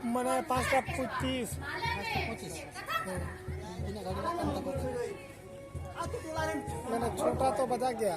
mana pasta putih. मैंने छोटा तो बजा गया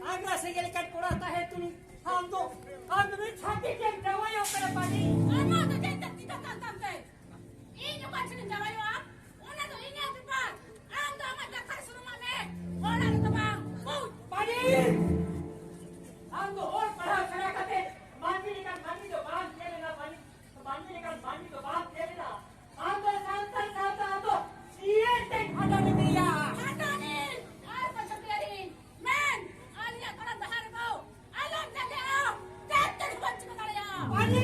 आगरा से ये लेकर पुराता है तुम हम तो छाती के दवाइयों pada pani. Ano tu jangan tidak tantam teh. Ini bukan sini jalan yo. Ona tu ini ada pas. Anda amat dakar suruh mana. Ona tu bang. Pani. Ando और पढ़ा खड़ा करते मानवी निकाल मानवी तो बात दे लेना मानवी निकाल मानवी तो बात दे लेना ando santai ando ये टेक हटा नहीं दिया हटा नहीं और पसंद करी मैन आलिया थोड़ा बाहर को आलो चले आओ तेरे बच्चे को चले आओ पानी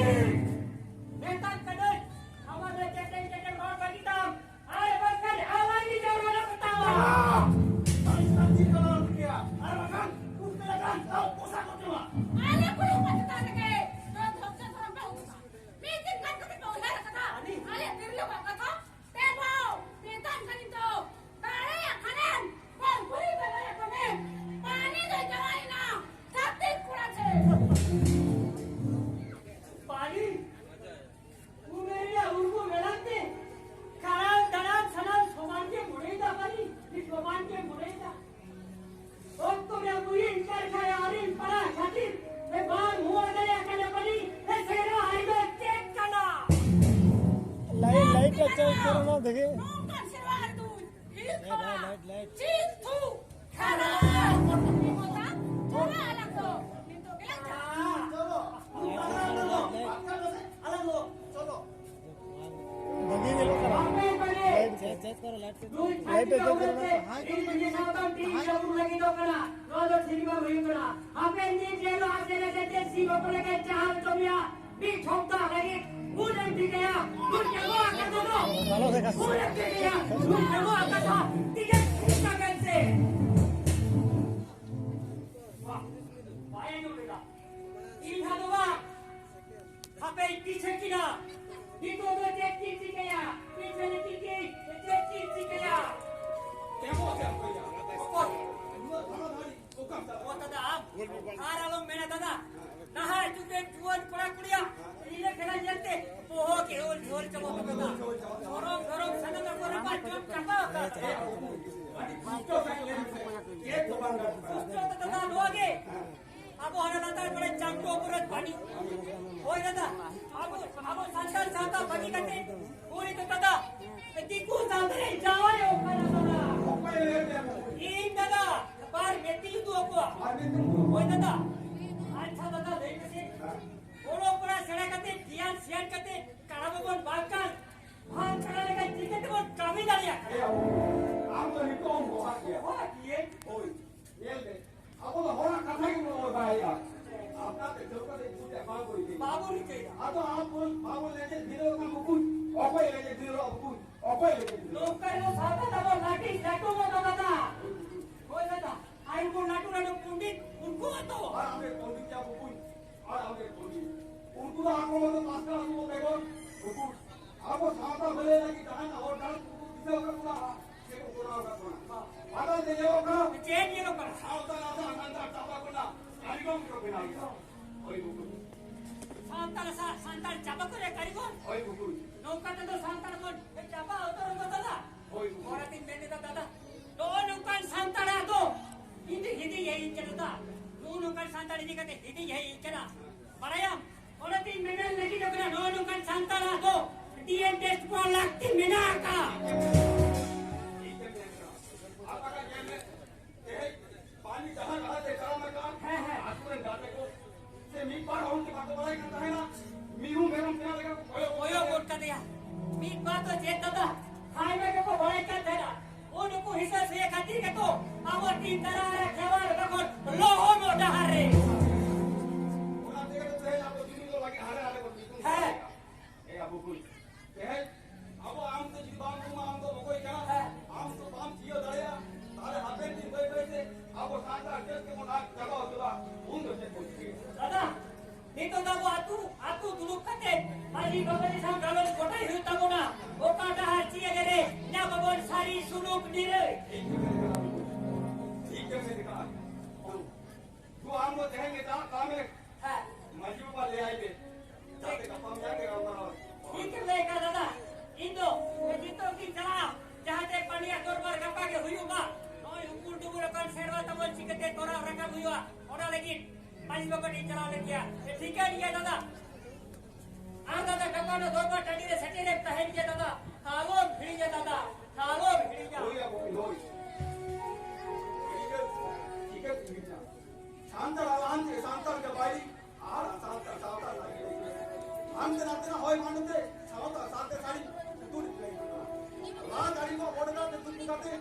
नेता कदर हमारे केटे मार बनी ताम अरे बस कर आवाज नहीं जोर वाला बताओ अरे संजी करो क्या अरे बगन उसने लगा आओ पोसा को तुम आले कोई पता नहीं तो धोखे थोड़ा बहुत मीटिंग कर के तो है कथा आले तेरे लोग कथा तेबो नेता कनी तो तारे खनन कोन पूरी बगले कोने पानी दे जवाई ना सबते कुड़ा छे पानी उमेरिया उनको मेलाते काल दराम सलाम सोमान के मुरेदा पानी इस सोमान के मुरेदा और तो मैं मुझे इंकार खाया और इन पड़ा खातिर मैं बाहर हुआ गया करने पड़ी मैं सेरा हाईवे चेक करना लाइट का चेक करो ना देखे नौका सिरवार दूध हिल थोड़ा लाइट चीज थू खाना होता थोड़ा अलग दो तो गलत था चलो अलग लो चलो धगी दे लो करा हमें बने चेक करो लाइट पे लाइट पे चेक करो हां ये सावधान टीम जरूर लगी तो करा रोज सिनेमा वही करा हमें नी जेलो आजे लेके सी को लेके चाल तो मिया भी ठोकता लगे बुझन ठीक है बुझ के वो आकर दो हेलो देखा बुझ के गया बुझ के वो आकर था टिकट खींचा कैसे वाह पाए जो बेटा इन हादवा हमें पीछे किना itu tu cekci cikaya, picen cikci, cekci cikaya. Temo siapa ya? Okor. Oh tada, aralom mena tada. Nah itu kan tuan pura kuliah. Ini kena jante. Poho ke ol coba tada. Dorong sana tak korang jom capa. Tada dua ke. Abu hana lantar pada jangko berat pani. Oh tada. Abu santan santa pani kate. Puri tu tada. Tiku santan jawa yo kana tada. Ini tada. Par meti itu aku. Oh tada. अच्छा tada lein kate. Oro pura sera kate, dian sian kate, karabon bakal. Bang kara lega tiket bon kami dalia. Aku ni kau buat dia. Oh ye. Oi, ye le. Aku dah orang kata yang mau bayar. Apa terjadi itu dia babu ini. Babu ni kaya. Atau aku babu lagi dulu kan buku. Apa yang lagi dulu buku? Apa yang lagi dulu? Lokal lo sahaja tada lagi, jatuh mo tada. Oh tada. Air pun natu pundit, unku atau. Orang ambil kondisi apa buku. Orang ambil kondisi. Unku dah aku mau masker aku mau pegang buku. Aku sahaja boleh lagi jangan awak jangan buku bisa orang pula. Kita kurang orang pula. Ada dia orang. Cek ye lo kar. Sahaja antar capa pula. Karigom kau kenal. Oi buku. Santal capa ko re karikon. Oi buku. Nongka tada santal kon. Capa autor tada. Oi buku. Orang tin mene tada. Do nongkan santal ado. Hindi ye inchada. Do nongkan santal ini kate hindi ye inchada. Parayam. Orang tin mene lagi dokna do nongkan santal ado. DNA test ko lakti mena ka. Apakah dia पानी जहाँ रहा थे करा मैं काम है आसुरे डाटे को से मी पर और के बात बड़ाई करता है ना मीरू मेरू क्या लगा ओयो कोट का दिया मीट बात तो जेत दादा हाईवे के को बड़े का तेरा वो नको हिस्सा से खातिर के तो आवर तीन तरह रे खेवाल बकोट लोहो मोटा हरे उना देखे तो है आपको दिनी तो लगे हारे हारे को है ए अबू कुल है अब आम तो जी बाम को आम तो कोई क्या है आम तो बाम जियो दरिया तारे हाथे दिन कोई कोई से अब साथ अड्जस्ट के मोटा जगह होता उन तो से कुछ दादा नी तो दाबो आतु दुलुक कते माजी बगली साम गालन कोटाई हुता कोना ओ काटा हाची अगरे ना बगोन सारी सुलुक दिरे ठीक है मैं दिखा तू आम को देंगे ता काम है मजबूत पर ले आएंगे जाते कपम जाके काम करो ठीक है लेका दादा इंदो जितो की चला जहां ते पनिया दरबार गप्पा के हुयुगा नोय हुकुर डुबुर kan serwa tabon cikete tora rakam huyua ora lagi पानी बकट चला ले गया ठीक है दादा दादा डब्बानो दोबा टाडीरे सटेरे तहेन के दादा थालो भिड़ी जा दादा थालो भिड़ी जा होई बाबू होई ठीक है शांत के बाई आर शांत लागी हम नाते ना होय मानते शांत साड़ी दूर ला गाड़ी को ओडना ते तुम करते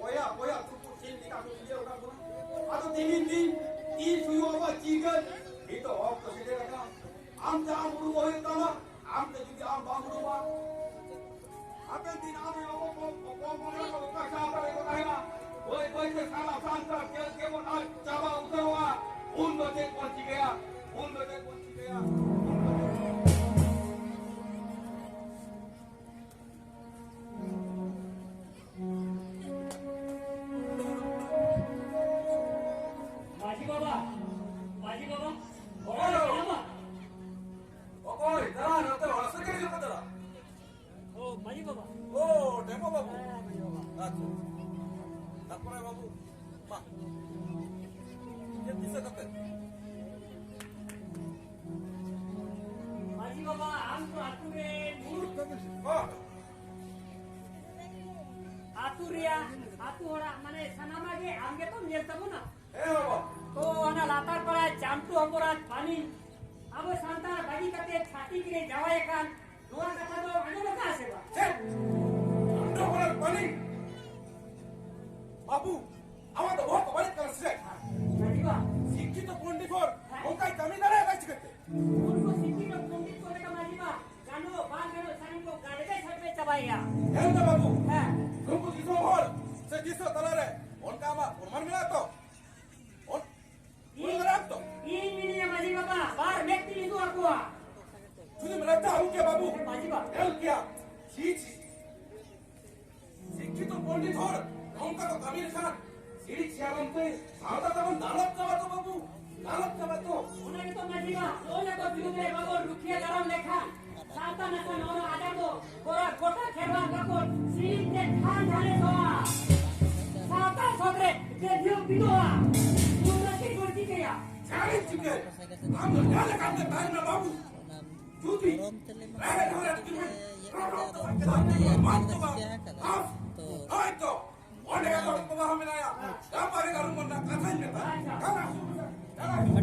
ओया तू सीन दिखा तू ये होगा आ तो तीन सुयो बा चीगन ये तो ऑफ तो सीधे रखा आम जा मुड़ू होय तना आम ते जुदी आम बामुड़ू बा आपे दिन आम यो को का शाम करे को कहना कोई से खाना शांत के वो ना चावा उतरवा उन बचे पहुंच गया माजी बाबा ओय जरा नते हसे के जो जरा ओ माजी बाबा ओ डेमो बाबू अच्छा तापरे बाबू मा ये दिसे कते माजी बाबा आम तो आतुरे आतुरिया आतु होड़ा माने सनामागे आमगे तो नेल तबो ना ए बाबा तो अना लातार पड़ा चामटू हमरा पानी अब सांता बागी कते छाती किने जावाय कान दोआ कथा तो आनो लगा सेवा छे अंडो पर पानी बाबू आवा तो बहुत बड़े कर से माजी बा शिक्षित तो पुंडी फोर ओकाई जमीनदार है काच करते उनको सिटी में पंडित को का माजी बा गानो बाल गानो सानी को गाड़े छट में चबाया है ना बाबू हां तुमको जिसो होल से जिसो तलारे उनका मा फरमान मिला तो और ये तो ये मिनी माजी बाबा बार व्यक्ति इदु अकुआ तुझे मिलता हूं क्या बाबू माजी बा एल क्या छी शिक्षित तो पुंडी फोर उनका तो कबीर खान सीढ़ी छियालंते सादा तब दालत जावा तो बाबू दालत जावा तो उन्हें तो माजी बा ओले को बिरुदे बाबू रुखिया गरम लेखा साता नसा नोनो आजा को गोरा गोटा खेवा को सीन के ठान ढाले सोआ साता सोदरे के दियो बिदोआ उन्नति करती गया जाने चुके हम डाले काम में टाइम ना बाबू जूती रहे ढोले की में मान तो आप हाय तो ओने का तो हमें आया हमारे घर में ना कथा नहीं था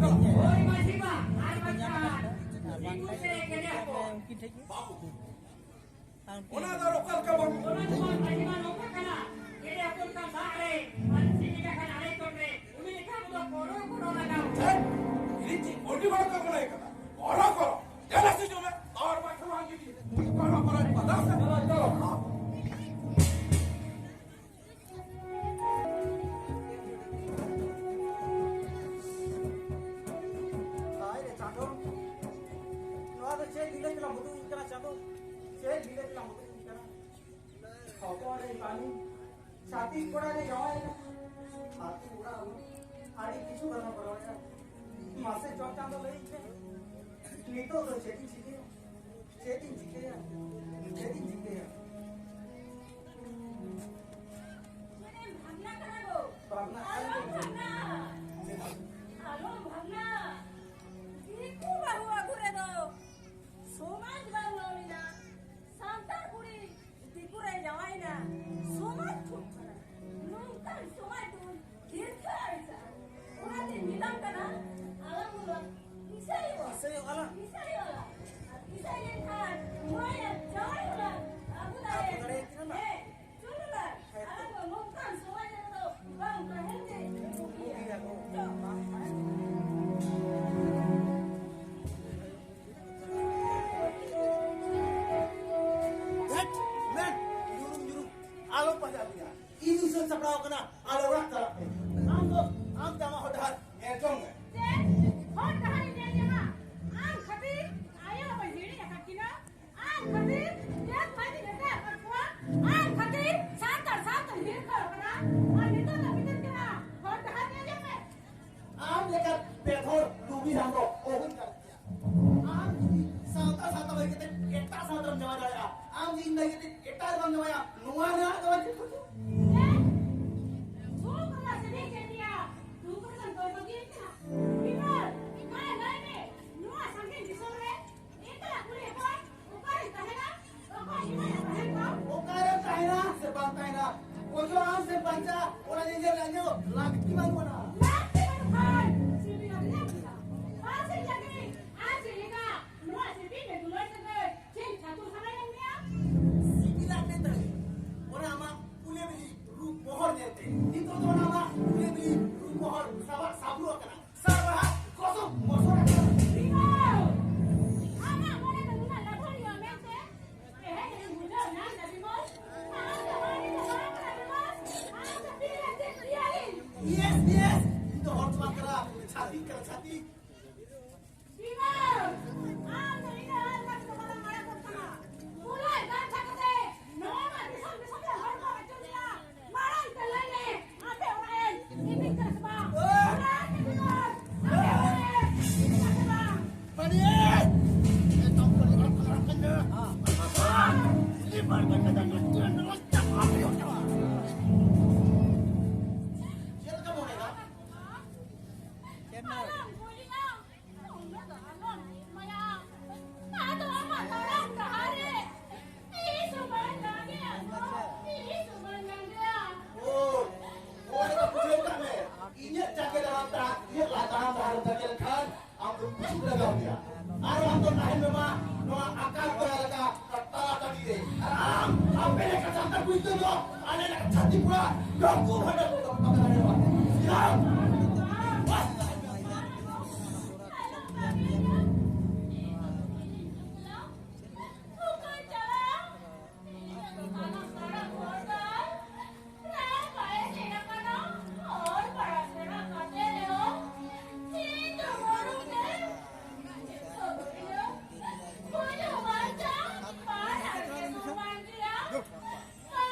ओए माजी बा आर बच्चा इनको से गया बाबू ओना दा रोकल का बाबू ओना तो माजी बा नौका कना केड़े अपन का सारे मानसी का खाना आले तोड़े उन्हें लिखा तो कोड़ो लगाओ इनकी मोटी बात का बोले का और करो जरा से जो मैं और बात मांगी थी करो पता से चलो छाती पड़ा रे जावाय छाती उड़ा आड़ी किछु करना पड़वा मासे चौक चांदो लई छे नीतो तो चेटिंग सीखे मैंने भागना कहाँ गो भागना आलो भागना देखो बाबू आगुरे दो समाज बाबू ना सांता कुड़ी दिकुरे जावाई ना समाज ठुकरा नूतन समाज तुम दीर्घ आइसा उन्हें निदान करना आलम बोला इसाई वाला इसाई ने था मोया जावाई वाला अबू दाए चलो ला आलम को नूतन समाज ने तो बाबू कहते आलो pada dia ini sun sabrao kana alo rak tarap am jama hodar ये चोंग और कहानी दे देना आम खबीर आया बहिड़ी का किना आम खबीर देख भाई बेटा परपुआ आम खबीर सात हिर कर बना और नितो ना बिदन करा और कहानी दे मैं आम लेकर बेथोर डूबी हमको ओहन कर दिया आम साता भाई कहते एटा साता जमा जाया आम जिंदगी के एटा बन गया नुआ ना दवा तू करा से नहीं कह दिया तू कर तो बगी ना बिमल काय नहीं ने नुआ संगे जिसो रे इतना पूरे बार kata hati. Bimang, anu ini anak kepala marah pertama. Mulai dan cakap nama bisa yang harga macam dia. Marah terlain ni, apa orang ini terus bang. Marah ni bilang, apa orang ini terus bang. Padien! Etong ko lang orang kanya. Libar ka kada nagtuan ng tama yo. Siya ka mo na? Alam ko ni nga. Alam, maya. Tato amat orang kahari. Isuman lang dia. Isuman lang dia. Oh, na pujian kami. Inya jaga dalam tak, dia lah tahan dalam bagian kan. Aku pusing lagaw dia. Araw ang nahin nama, mga akal ko talaga kata tadi deh. Aram, ang pele ka santa kuito no. Ano na chati pura. Gago hada ko ka pagkakala ba. Silang. Bukan jalan. Anak sekarang keluarga. Kenapa sih nak oh, para sekarang katanya. Itu baru deh. Itu begini. Punya macam mana kesuman dia? Mana kesuman dia?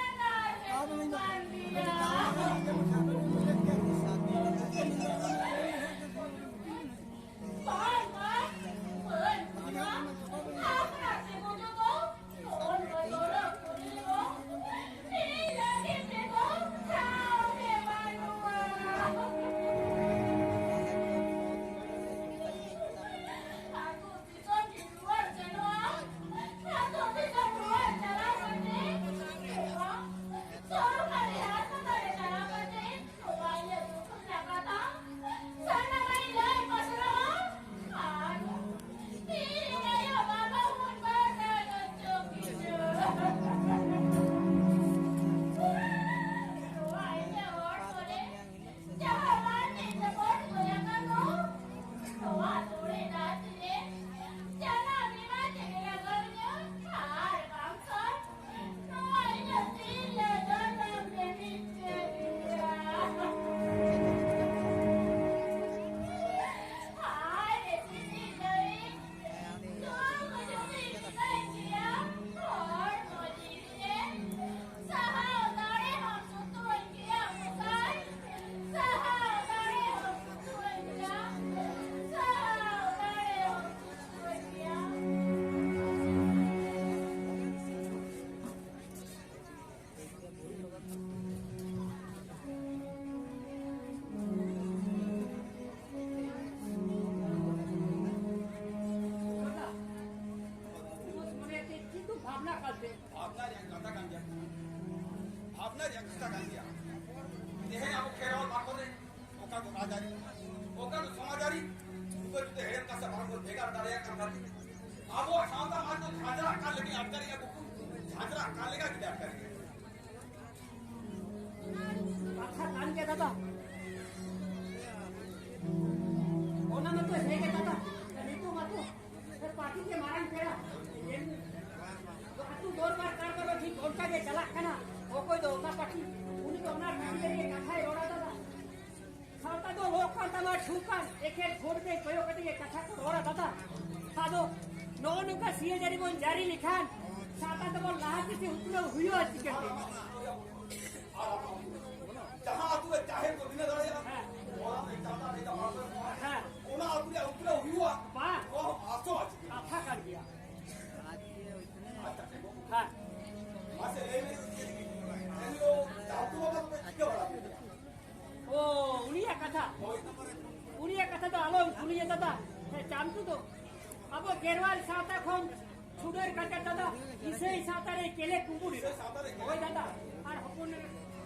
भावना yang katakan dia. भावना yang katakan dia. Ini aku kerol bakore. Oka ko rajari. Oka ko samajari. Uko jute her kasa barang ko begar daraya kan karti. Abo सावता मान तो झांझरा काल लगी अटकरी है बुकु. झांझरा काल लेगा कि अटकरी है. अच्छा कान के दादा ओना मत तो है के दादा नीतू मत फिर पार्टी के मारन फेरा तू दौर बार कर करो ठीक उनका के चला खाना वो कोई दो का पार्टी उन्हीं को अपना काम के लिए कथा है रोड़ा दादा खाता दो लोग का तमार छुका एक एक छोड़ के कोयो कटी के कथा को रोड़ा दादा सादो नौनु का सीए जारी बोल जारी लिखान साता तो बोल लाह किसी उतना हुई हो अच्छी करते जहाँ तू चाहे तो बिना दौड़े और नहीं चाहता नहीं तो हाँ ओना उतना हुआ वाह वो आसो आज अच्छा कर दिया हाँ ऐसे ले लो जातु बाबा क्या बड़ा ओ उड़िया कथा तो आलो उड़िया दादा चांदू तो अब केरवाल साता खोन छुडर काटा दादा इसे साता रे केले कुंबुड़ी ओए दादा और हपुन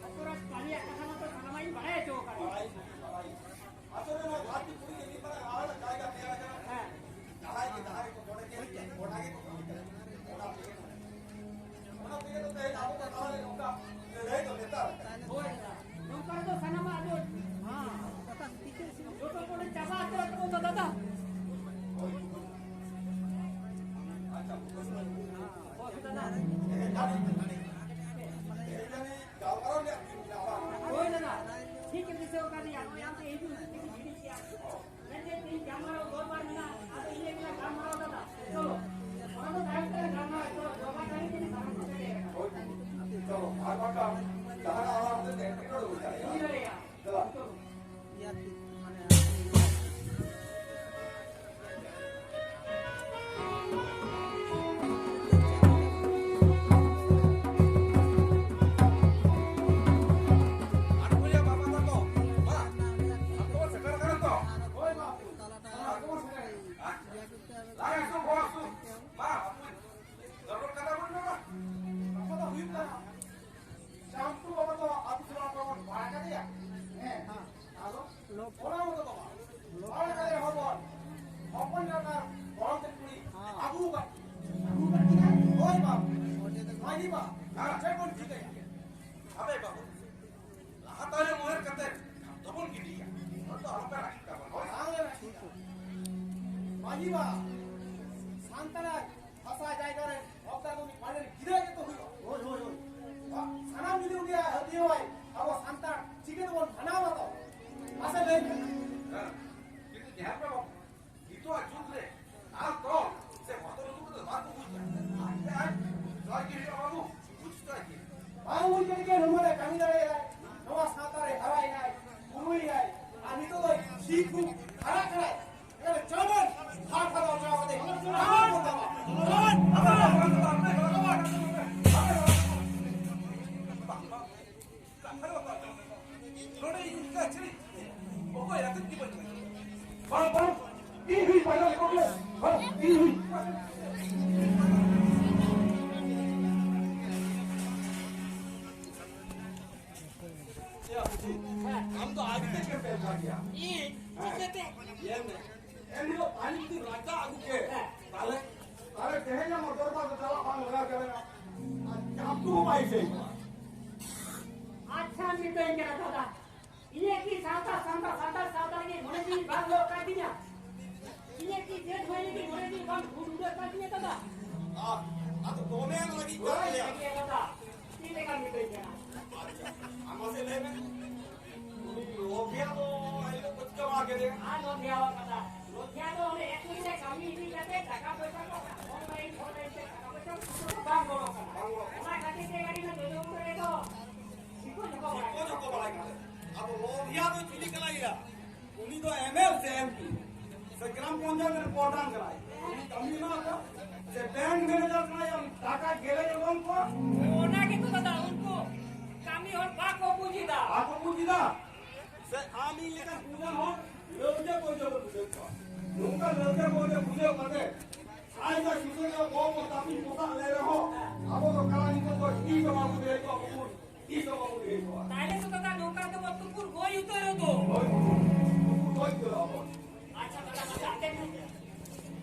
हपुरा कालिया कथा ना तो सनमाई बड़े जो कर आसो ना घाटी पूरी के लिए पर आड़ जाएगा तेरा जरा हां दहाई को छोड़ के ओढ़ा के ओना पीके तो पहले आपको बता ले उनका रहे तो देता ओए दादा नंबर तो सनमा दो हां पता पीछे से जो तो कोने चाबा तो दादा अच्छा ओ दादा ओए दादा ठीक है जिसे होगा नहीं यहाँ पे यही bang. Saya pun juga ya. Apa ya babu? Lahatanya muher kata, topon gini ya. Atau apa lagi kawan? Oh, Maji bang. Santana भाषा जाएगा रे. अब तक वो मारे गिरे के तो हुई. होय होय होय. सानाम जुदी उनके दियो है. अब वो संता चिके तो वो बनावा तो. ऐसे ले. itu nyapa babu? Itu ajut le. Ah kau, saya foto itu tu baru buat. Lagi dia babu, buat lagi. Bang uji ke nomor kami dah le. नवा साता रे हराई है. उनुई है. आणि तो सीखू हरा करे. अरे चलन हाथ हलाओ जाओ दे. हम तो आगे तक के फैल गया ये चिकते ये नहीं एंडी को पानी की राजा आगू के ताले ताले कहे ना मोटर पर चला पान लगा करेगा आप तो भाई से अच्छा मिलते हैं क्या दादा ये की साता के मोने जी बात लोग काट दिया ये की जेठ महीने की मोने जी बात भूल काट दिया दादा आ तो दोने लगी वो कर लिया ये दादा ये का मिलते हैं क्या हम से ले में वो क्या तो आई तो कुछ कम आगे दे आ लो दिया दादा लो क्या तो हमने एक महीने कमी नहीं करते टका पैसा को ऑनलाइन से टका पैसा काम करो हमारा खाते से गाड़ी में दो करे तो को बड़ा कर अब लोभिया तो चुली कलाईला उन्हीं तो एमएल से एमपी से ग्राम पंचायत में रिपोर्टान कराई कमी ना था से बैंक मैनेजर कराई हम टाका गेले लोगों को ओना के तो दादा उनको कामी और पाको पूजीदा आपको पूछिदा से आमी लेकर पूजा हो लोजे को जो पूछो उनका लोजे को जो पूजे करते आज का किसी का वो काफी मोटा ले रहे हो अब तो करानी को ई जमा को दे को ई जमा को दे को ताले तो दादा नौका तो तुमपुर गोई उतरो तो कोई तो अच्छा दादा आते हैं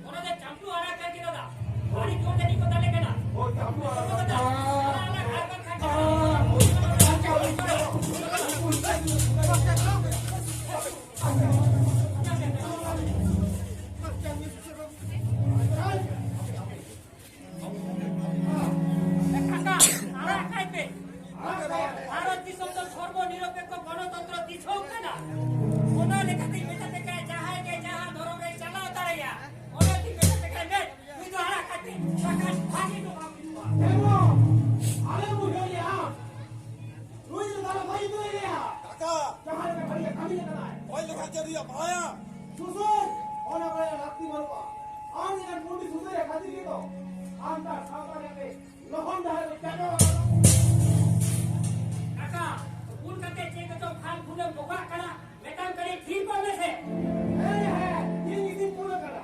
ओना दे चंपू आरा करके दादा गाड़ी जोड़ देनी को डाले केना और चालू आ दादा आला घर पर खा কাকা আরা খাইবে ভারত দিশম তো সর্বনিরপেক্ষ গণতন্ত্র দিছও কেনা ওনা লেখাতেই বেটা থেকে যাহাই গে যাহা ধরবে চালাও তারাইয়া ওনা কি বেটা থেকে নে তুই তো আরা খাইতে কাকা ভাগি তো Emo, ale muheli ha. Luis dalam bayi tu ini ha. kakak Jangan sampai balik kami ni kan. कोई लिखा jadi apa ya Susur, orang kaya lakti maluka. Am dengan mundi susur ya kadi gitu. Antar sahabat yang ni, lohon dah ada jaga. কাকা কোন কাতে check তো খাল খুলে বোকা কানা মেটাম করে ঠিক করবে সে ये इसी पूरा करा.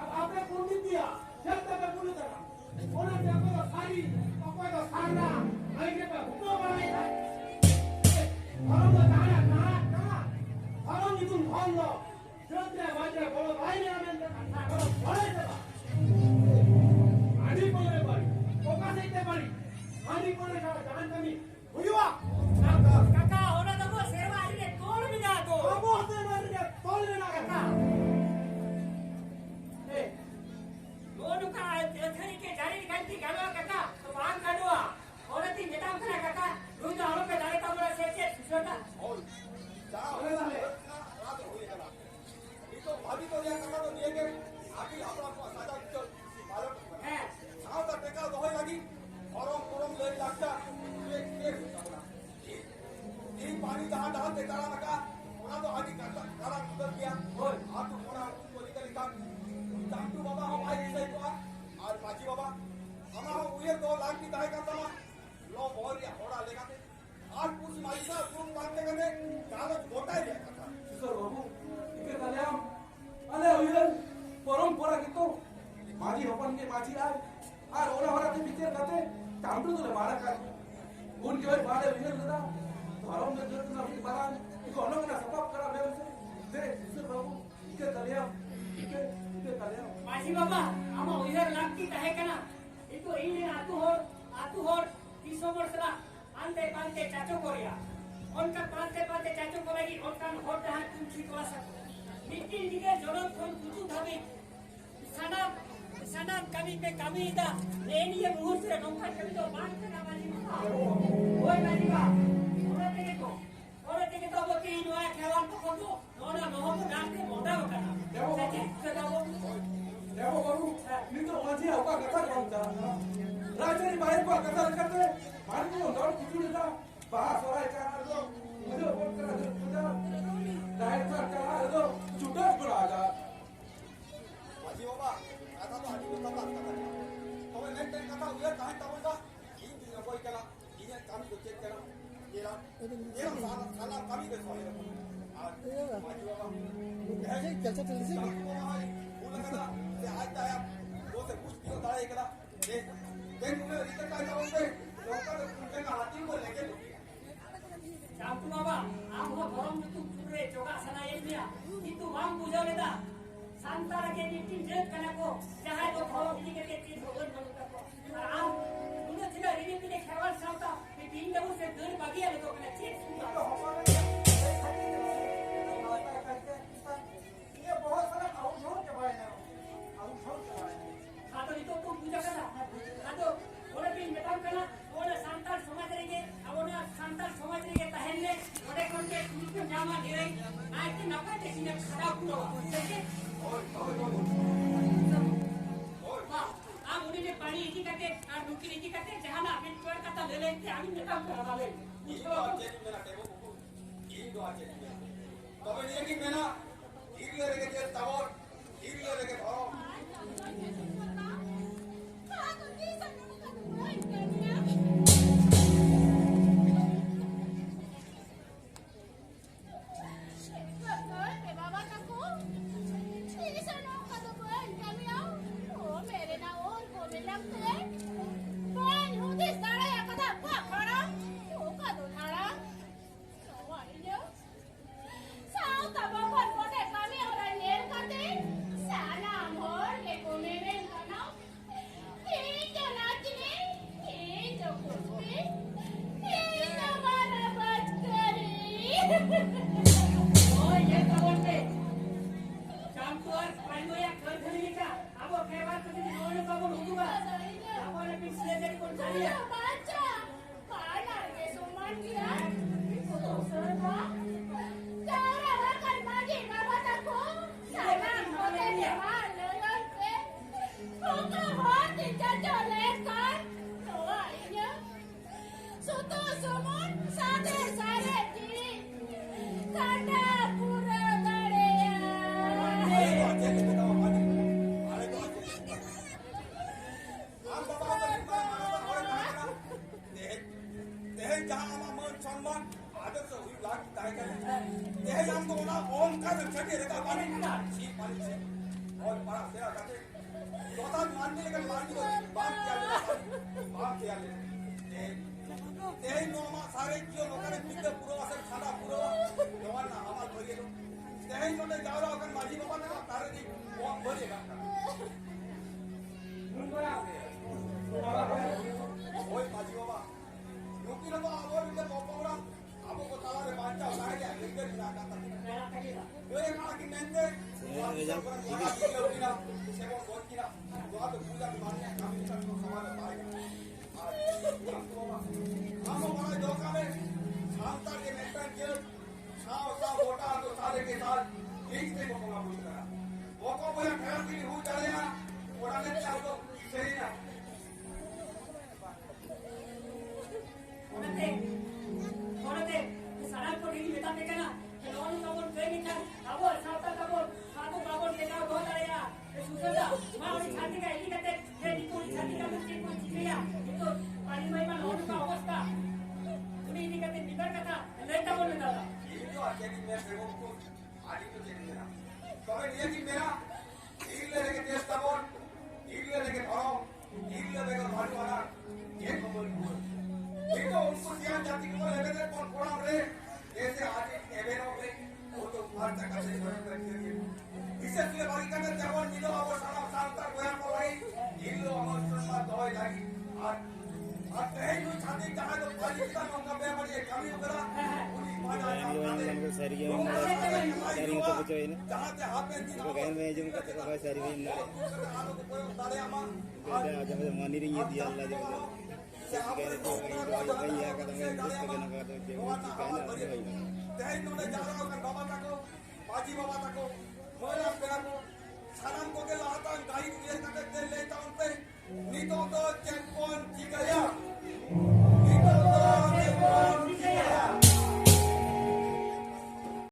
अब आपने मुंडी दिया, जब तक पूरा करा. orang jaga dah sari, apa dah sarna. Lagi kita hukum orang ini. Orang dah kana. Orang itu Allah. Jangan wajah kalau lain yang anda kata kalau boleh tak. Adi boleh bari. Fokus itu bari. Adi boleh kalau jangan kami. Huyua. কাকা ওরা তো সেবা আইলে তোর বিনা তো Kamu hati bari dia tolong nak kata. लोनु का थरी के जारी गंती गालो काका तो वांग काडवा ओरे ती मेटाम करा काका रुई तो हम पे डाले का बोला से सुसोटा और जा होने वाले रात होई करा ये तो भाभी तो या करा तो दिए के आगे हमरा को साजा चल मारो है साव ता टेका दोय लगी गरम ले लागता ये पानी जहां डाल दे करा लगा ओना तो आगे करा उधर गया और हाथ मोड़ा को निकल का चांटू बाबा हम आई से को और बाजी बाबा हम उयर दो लाख की दाई करता लो बोल या होड़ा लेगा आज कुछ माइसा तुम बात करने कागज गोटा ही है सर बाबू इके कल्याण अरे उयर परंपरा की तो माजी हपन के माजी आए और ओला हरा के पीछे करते चांटू तो मारा कर उन के बारे उयर दादा धर्म में जो ना भी बारा इको अलग ना सबब करा ले से सर बाबू इके कल्याण इके कल्याण मासी बाबा हम उधर लागती काहे कना इतो इन आतु होर समस्या आंदे पांदे चाचो कोरिया उनका पांदे चाचो कोरेगी उनका होता है तुम ठीक हो सकते मिट्टी दिगे जोरन कोन कुतु धाबी सना कमी पे कमी इदा लेनी ये मुहूर्त से नौका कभी तो बांध के ना बाजी ओए बाजी का ओरे देखे तो वो की नोया खेवान तो कोंदो नोना नोहो को डांटे मोटा होकना सच्ची सदाओ देखो बाबू नी तो माझी होका कथा कोणता राजानी बाहेर को कथा करते मारतो नोड कुटुडा बास होय का जो मुझे बोल कर तुझा डायरेक्टर का जो चुटक पड़ा जा माझी बाबा आता तो आधी लोक बात करतात तो नेक्स्ट टाइम कथा उया काय तावजा इन दिन कोई केला इन काम को चेक केला येला साला कमी के सोय माझी बाबा हे ಕೆಲಸ ತಿಳಿಸಿ बोलता ते आज आया वो से कुछ दिवस दाड़ा एकला ते तुम्हें रिटर्न काय जावते लोक तुमच्या हाती को लेके शांतु बाबा आम हो गरम तू तुरे जोगा सना येनिया किंतु वाम बुझालेदा सांतारा के नीति जेत कना को चाहे तो खरो बिजी के तीन भगवान बनता को और आम उन्हें थिला रिनी पिने खेवाल सावता ये तीन जगह से घर बागी आले तो कने चेक सुनता ये बहुत सारा आउटसाइड के बारे में आउटसाइड के बारे में हां तो तो तुम पूजा करा हां तो ओरे भी मेटाम कना ओरे सांतार समाज रेगे आवना सांतार समाज रेगे तहले ओरे कोनके कुछ जामा दिरे आय के नपा तेसिने खड़ा पुरो सके हां आ मुनि ने पानी इकी काटे और दुकी इकी काटे जहाना बिन कोर कथा ले लेते आमी मेटाम करा वाले ईगो आचे मेरा टेबो ईगो आचे तबे नहीं कि मेना ईगो रेगे जे टावर ईगो रेगे धरो আর তেই নুই ছাতি জাহাজ পানি কিতা নঙ্কা বেমারি কামি করা উনি বাজা हमको सारी गेम सारी को बचाए ना জাহাজে হাতে দিন तो कहने में जो कहते हैं सारी गेम ना আলো কো তারে আমা कहते आज हम मानी रही है दिया अल्लाह जो সে আপরে कहते हैं जो भाई या कहते हैं जिस के ना कहते हैं जो कहना भाई তেই নুনে যারা বাবা তাকো বাজি বাবা তাকো মোরা পেরাকো সালাম কোকে লাতান গাই দিয়ে কাটে লে তাউন পে নিতো তো চেকপয়েন্ট ঠিক है